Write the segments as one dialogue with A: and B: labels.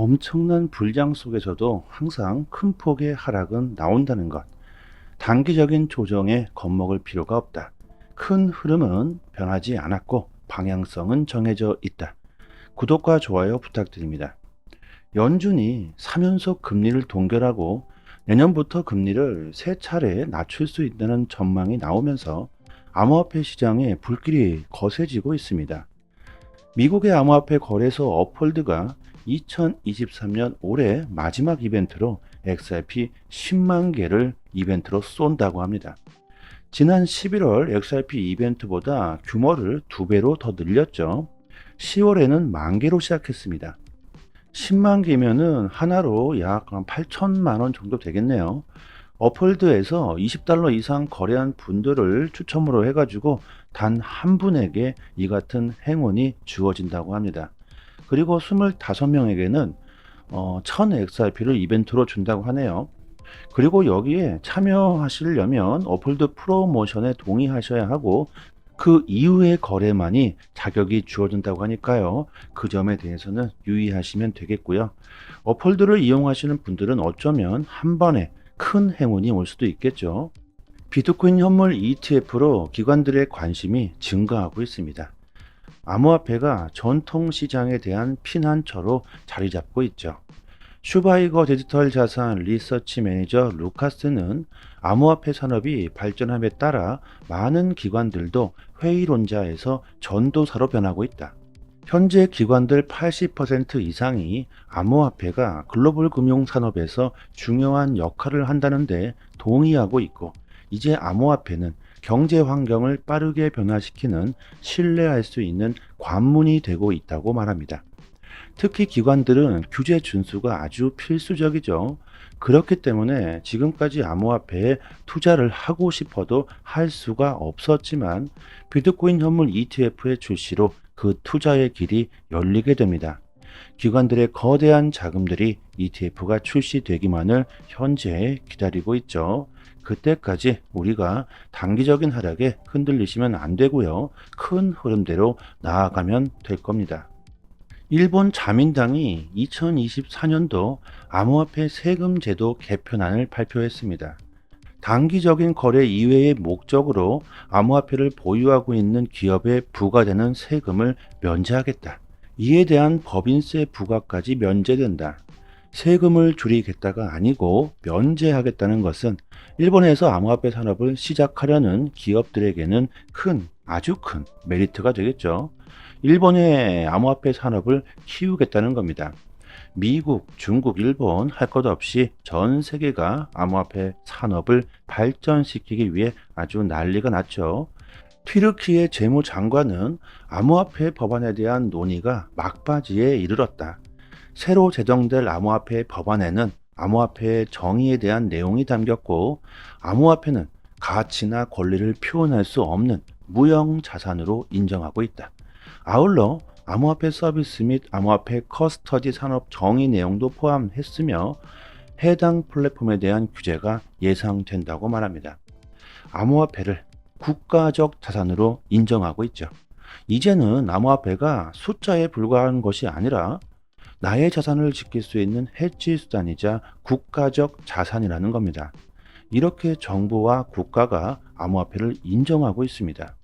A: 엄청난 불장 속에서도 항상 큰 폭의 하락은 나온다는 것. 단기적인 조정에 겁먹을 필요가 없다. 큰 흐름은 변하지 않았고 방향성은 정해져 있다. 구독과 좋아요 부탁드립니다. 연준이 3연속 금리를 동결하고 내년부터 금리를 3차례 낮출 수 있다는 전망이 나오면서 암호화폐 시장에 불길이 거세지고 있습니다. 미국의 암호화폐 거래소 업홀드가 2023년 올해 마지막 이벤트로 XRP 10만 개를 이벤트로 쏜다고 합니다. 지난 11월 XRP 이벤트보다 규모를 2배로 더 늘렸죠. 10월에는 만 개로 시작했습니다. 10만 개면은 하나로 약 8천만 원 정도 되겠네요. 어폴드에서 20달러 이상 거래한 분들을 추첨으로 해가지고 단 한 분에게 이 같은 행운이 주어진다고 합니다. 그리고 25명에게는 1000 XRP를 이벤트로 준다고 하네요. 그리고 여기에 참여하시려면 어폴드 프로모션에 동의하셔야 하고 그 이후의 거래만이 자격이 주어진다고 하니까요. 그 점에 대해서는 유의하시면 되겠고요. 어폴드를 이용하시는 분들은 어쩌면 한 번에 큰 행운이 올 수도 있겠죠. 비트코인 현물 ETF로 기관들의 관심이 증가하고 있습니다. 암호화폐가 전통 시장에 대한 피난처로 자리 잡고 있죠. 슈바이거 디지털 자산 리서치 매니저 루카스는 암호화폐 산업이 발전함에 따라 많은 기관들도 회의론자에서 전도사로 변하고 있다. 현재 기관들 80% 이상이 암호화폐가 글로벌 금융 산업에서 중요한 역할을 한다는데 동의하고 있고, 이제 암호화폐는 경제 환경을 빠르게 변화시키는 신뢰할 수 있는 관문이 되고 있다고 말합니다. 특히 기관들은 규제 준수가 아주 필수적이죠. 그렇기 때문에 지금까지 암호화폐에 투자를 하고 싶어도 할 수가 없었지만 비트코인 현물 ETF의 출시로 그 투자의 길이 열리게 됩니다. 기관들의 거대한 자금들이 ETF가 출시되기만을 현재 기다리고 있죠. 그때까지 우리가 단기적인 하락에 흔들리시면 안 되고요. 큰 흐름대로 나아가면 될 겁니다. 일본 자민당이 2024년도 암호화폐 세금 제도 개편안을 발표했습니다. 단기적인 거래 이외의 목적으로 암호화폐를 보유하고 있는 기업에 부과되는 세금을 면제하겠다. 이에 대한 법인세 부과까지 면제된다. 세금을 줄이겠다가 아니고 면제하겠다는 것은 일본에서 암호화폐 산업을 시작하려는 기업들에게는 아주 큰 메리트가 되겠죠. 일본의 암호화폐 산업을 키우겠다는 겁니다. 미국, 중국, 일본 할 것 없이 전 세계가 암호화폐 산업을 발전시키기 위해 아주 난리가 났죠. 튀르키예 재무장관은 암호화폐 법안에 대한 논의가 막바지에 이르렀다. 새로 제정될 암호화폐 법안에는 암호화폐의 정의에 대한 내용이 담겼고, 암호화폐는 가치나 권리를 표현할 수 없는 무형 자산으로 인정하고 있다. 아울러 암호화폐 서비스 및 암호화폐 커스터디 산업 정의 내용도 포함했으며 해당 플랫폼에 대한 규제가 예상된다고 말합니다. 암호화폐를 국가적 자산으로 인정하고 있죠. 이제는 암호화폐가 숫자에 불과한 것이 아니라 나의 자산을 지킬 수 있는 해치 수단이자 국가적 자산이라는 겁니다. 이렇게 정부와 국가가 암호화폐를 인정하고 있습니다.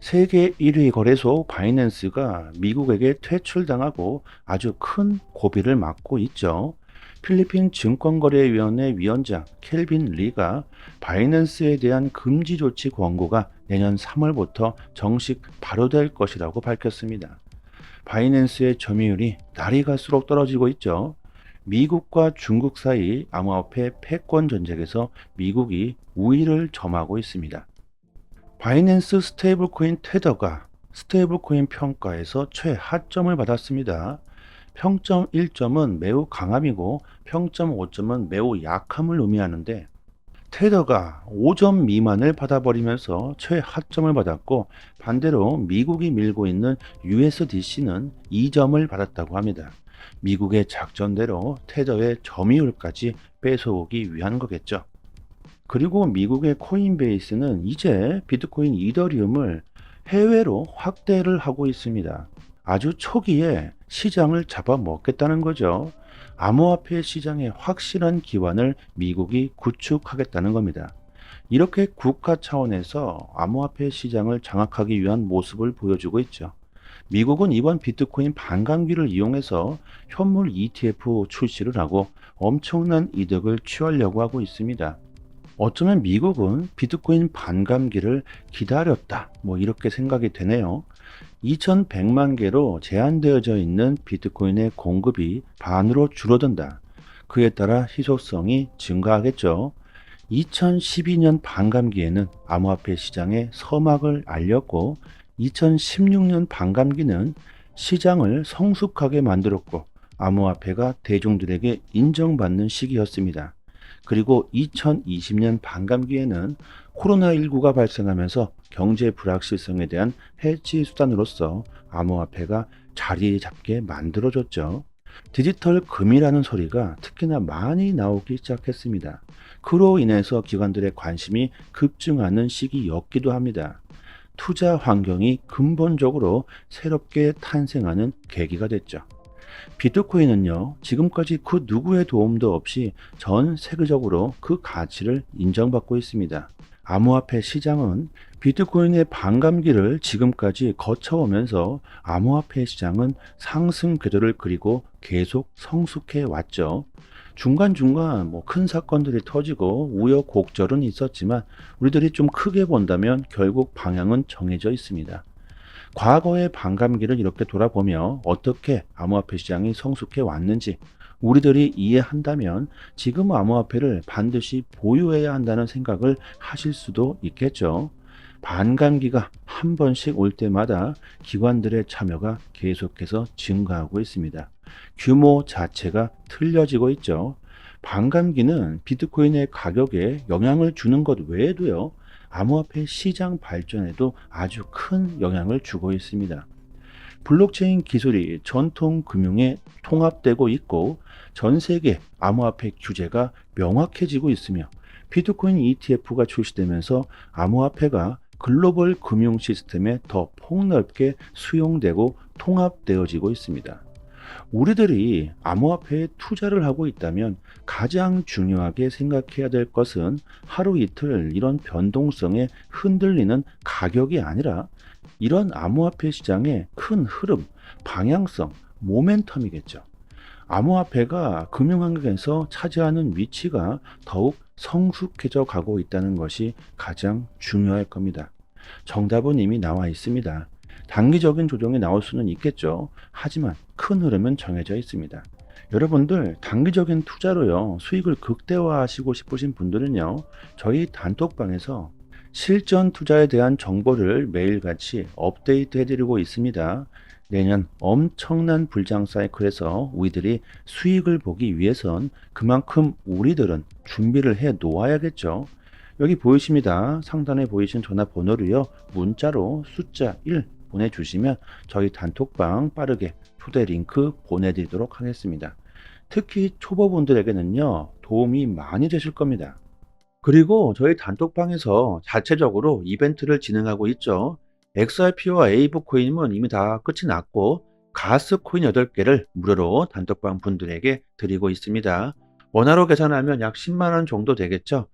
A: 세계 1위 거래소 바이낸스가 미국에게 퇴출당하고 아주 큰 고비를 맞고 있죠. 필리핀 증권거래위원회 위원장 켈빈 리가 바이낸스에 대한 금지 조치 권고가 내년 3월부터 정식 발효될 것이라고 밝혔습니다. 바이낸스의 점유율이 날이 갈수록 떨어지고 있죠. 미국과 중국 사이 암호화폐 패권 전쟁에서 미국이 우위를 점하고 있습니다. 바이낸스 스테이블코인 테더가 스테이블코인 평가에서 최하점을 받았습니다. 평점 1점은 매우 강함이고 평점 5점은 매우 약함을 의미하는데, 테더가 5점 미만을 받아버리면서 최하점을 받았고, 반대로 미국이 밀고 있는 USDC는 2점을 받았다고 합니다. 미국의 작전대로 테더의 점유율까지 뺏어오기 위한 거겠죠. 그리고 미국의 코인베이스는 이제 비트코인 이더리움을 해외로 확대를 하고 있습니다. 아주 초기에 시장을 잡아먹겠다는 거죠. 암호화폐 시장의 확실한 기반을 미국이 구축하겠다는 겁니다. 이렇게 국가 차원에서 암호화폐 시장을 장악하기 위한 모습을 보여주고 있죠. 미국은 이번 비트코인 반감기를 이용해서 현물 ETF 출시를 하고 엄청난 이득을 취하려고 하고 있습니다. 어쩌면 미국은 비트코인 반감기를 기다렸다, 이렇게 생각이 되네요. 2100만 개로 제한되어져 있는 비트코인의 공급이 반으로 줄어든다. 그에 따라 희소성이 증가하겠죠. 2012년 반감기에는 암호화폐 시장의 서막을 알렸고 2016년 반감기는 시장을 성숙하게 만들었고 암호화폐가 대중들에게 인정받는 시기였습니다. 그리고 2020년 반감기에는 코로나19가 발생하면서 경제 불확실성에 대한 해지 수단으로서 암호화폐가 자리 잡게 만들어졌죠. 디지털 금이라는 소리가 특히나 많이 나오기 시작했습니다. 그로 인해서 기관들의 관심이 급증하는 시기였기도 합니다. 투자 환경이 근본적으로 새롭게 탄생하는 계기가 됐죠. 비트코인은요, 지금까지 그 누구의 도움도 없이 전 세계적으로 그 가치를 인정받고 있습니다. 암호화폐 시장은 비트코인의 반감기를 지금까지 거쳐오면서 암호화폐 시장은 상승 궤도를 그리고 계속 성숙해 왔죠. 중간중간 큰 사건들이 터지고 우여곡절은 있었지만 우리들이 좀 크게 본다면 결국 방향은 정해져 있습니다. 과거의 반감기를 이렇게 돌아보며 어떻게 암호화폐 시장이 성숙해 왔는지 우리들이 이해한다면 지금 암호화폐를 반드시 보유해야 한다는 생각을 하실 수도 있겠죠. 반감기가 한 번씩 올 때마다 기관들의 참여가 계속해서 증가하고 있습니다. 규모 자체가 틀려지고 있죠. 반감기는 비트코인의 가격에 영향을 주는 것 외에도요, 암호화폐 시장 발전에도 아주 큰 영향을 주고 있습니다. 블록체인 기술이 전통 금융에 통합되고 있고 전 세계 암호화폐 규제가 명확해지고 있으며 비트코인 ETF가 출시되면서 암호화폐가 글로벌 금융 시스템에 더 폭넓게 수용되고 통합되어지고 있습니다. 우리들이 암호화폐에 투자를 하고 있다면 가장 중요하게 생각해야 될 것은 하루 이틀 이런 변동성에 흔들리는 가격이 아니라 이런 암호화폐 시장의 큰 흐름, 방향성, 모멘텀이겠죠. 암호화폐가 금융환경에서 차지하는 위치가 더욱 성숙해져 가고 있다는 것이 가장 중요할 겁니다. 정답은 이미 나와 있습니다. 단기적인 조정이 나올 수는 있겠죠. 하지만 큰 흐름은 정해져 있습니다. 여러분들 단기적인 투자로요, 수익을 극대화하시고 싶으신 분들은요, 저희 단톡방에서 실전 투자에 대한 정보를 매일같이 업데이트 해드리고 있습니다. 내년 엄청난 불장 사이클에서 우리들이 수익을 보기 위해선 그만큼 우리들은 준비를 해 놓아야겠죠. 여기 보이십니다. 상단에 보이신 전화번호로요, 문자로 숫자 1 보내주시면 저희 단톡방 빠르게 초대 링크 보내드리도록 하겠습니다. 특히 초보분들에게는요, 도움이 많이 되실 겁니다. 그리고 저희 단톡방에서 자체적으로 이벤트를 진행하고 있죠. XRP와 에이브코인은 이미 다 끝이 났고 가스코인 8개를 무료로 단톡방 분들에게 드리고 있습니다. 원화로 계산하면 약 10만원 정도 되겠죠.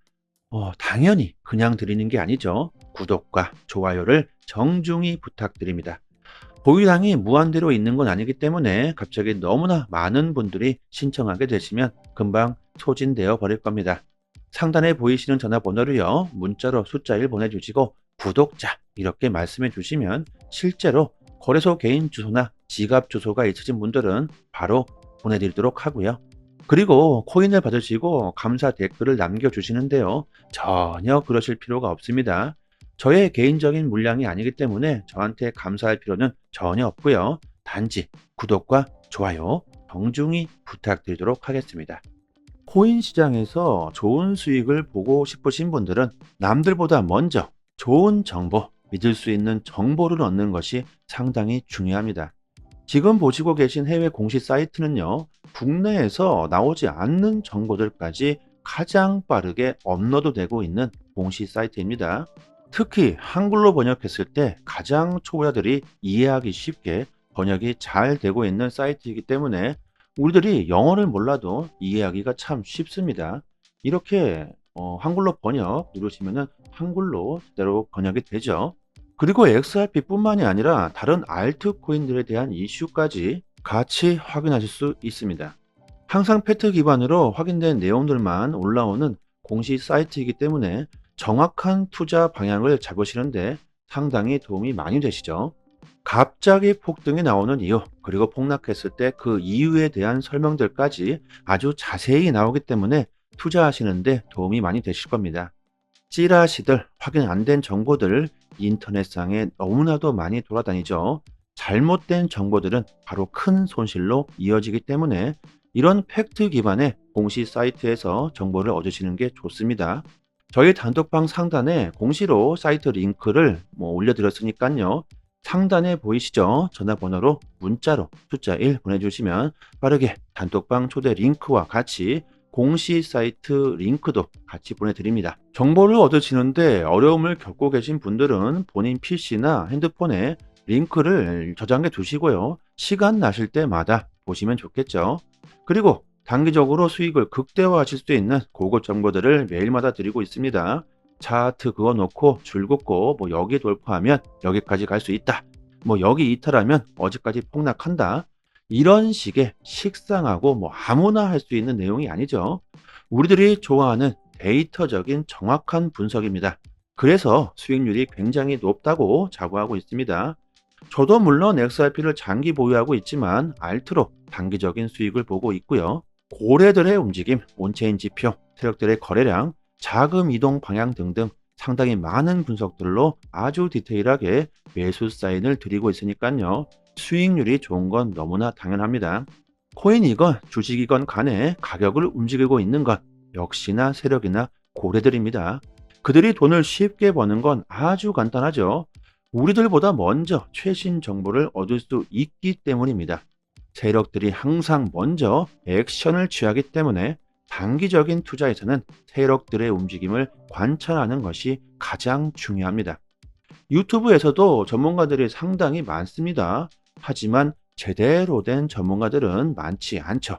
A: 당연히 그냥 드리는 게 아니죠. 구독과 좋아요를 정중히 부탁드립니다. 보유량이 무한대로 있는 건 아니기 때문에 갑자기 너무나 많은 분들이 신청하게 되시면 금방 소진되어 버릴 겁니다. 상단에 보이시는 전화번호로요, 문자로 숫자 1 보내주시고 구독자 이렇게 말씀해 주시면 실제로 거래소 개인 주소나 지갑 주소가 있으신 분들은 바로 보내드리도록 하고요. 그리고 코인을 받으시고 감사 댓글을 남겨주시는데요, 전혀 그러실 필요가 없습니다. 저의 개인적인 물량이 아니기 때문에 저한테 감사할 필요는 전혀 없고요. 단지 구독과 좋아요 정중히 부탁드리도록 하겠습니다. 코인 시장에서 좋은 수익을 보고 싶으신 분들은 남들보다 먼저 좋은 정보, 믿을 수 있는 정보를 얻는 것이 상당히 중요합니다. 지금 보시고 계신 해외 공시 사이트는요, 국내에서 나오지 않는 정보들까지 가장 빠르게 업로드되고 있는 공시 사이트입니다. 특히 한글로 번역했을 때 가장 초보자들이 이해하기 쉽게 번역이 잘 되고 있는 사이트이기 때문에 우리들이 영어를 몰라도 이해하기가 참 쉽습니다. 이렇게 한글로 번역 누르시면은 한글로 제대로 번역이 되죠. 그리고 XRP뿐만이 아니라 다른 알트코인들에 대한 이슈까지 같이 확인하실 수 있습니다. 항상 팩트 기반으로 확인된 내용들만 올라오는 공식 사이트이기 때문에 정확한 투자 방향을 잡으시는데 상당히 도움이 많이 되시죠. 갑자기 폭등이 나오는 이유, 그리고 폭락했을 때 그 이유에 대한 설명들까지 아주 자세히 나오기 때문에 투자하시는데 도움이 많이 되실 겁니다. 찌라시들, 확인 안 된 정보들 인터넷상에 너무나도 많이 돌아다니죠. 잘못된 정보들은 바로 큰 손실로 이어지기 때문에 이런 팩트 기반의 공시 사이트에서 정보를 얻으시는 게 좋습니다. 저희 단톡방 상단에 공시로 사이트 링크를 올려드렸으니까요. 상단에 보이시죠? 전화번호로 문자로 숫자 1 보내주시면 빠르게 단톡방 초대 링크와 같이 공시 사이트 링크도 같이 보내드립니다. 정보를 얻으시는데 어려움을 겪고 계신 분들은 본인 PC나 핸드폰에 링크를 저장해 두시고요. 시간 나실 때마다 보시면 좋겠죠. 그리고 단기적으로 수익을 극대화하실 수 있는 고급 정보들을 매일마다 드리고 있습니다. 차트 그어놓고 줄 긋고 여기 돌파하면 여기까지 갈 수 있다. 여기 이탈하면 어디까지 폭락한다. 이런 식의 식상하고 아무나 할 수 있는 내용이 아니죠. 우리들이 좋아하는 데이터적인 정확한 분석입니다. 그래서 수익률이 굉장히 높다고 자부하고 있습니다. 저도 물론 XRP를 장기 보유하고 있지만 알트로 단기적인 수익을 보고 있고요. 고래들의 움직임, 온체인 지표, 세력들의 거래량, 자금 이동 방향 등등 상당히 많은 분석들로 아주 디테일하게 매수 사인을 드리고 있으니까요. 수익률이 좋은 건 너무나 당연합니다. 코인이건 주식이건 간에 가격을 움직이고 있는 것 역시나 세력이나 고래들입니다. 그들이 돈을 쉽게 버는 건 아주 간단하죠. 우리들보다 먼저 최신 정보를 얻을 수 있기 때문입니다. 세력들이 항상 먼저 액션을 취하기 때문에 단기적인 투자에서는 세력들의 움직임을 관찰하는 것이 가장 중요합니다. 유튜브에서도 전문가들이 상당히 많습니다. 하지만 제대로 된 전문가들은 많지 않죠.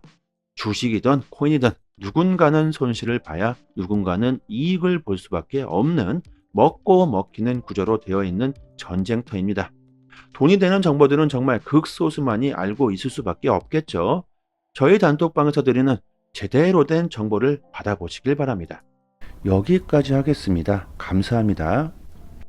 A: 주식이든 코인이든 누군가는 손실을 봐야 누군가는 이익을 볼 수밖에 없는 먹고 먹히는 구조로 되어 있는 전쟁터입니다. 돈이 되는 정보들은 정말 극소수만이 알고 있을 수밖에 없겠죠. 저희 단톡방에서 드리는 제대로 된 정보를 받아보시길 바랍니다. 여기까지 하겠습니다. 감사합니다.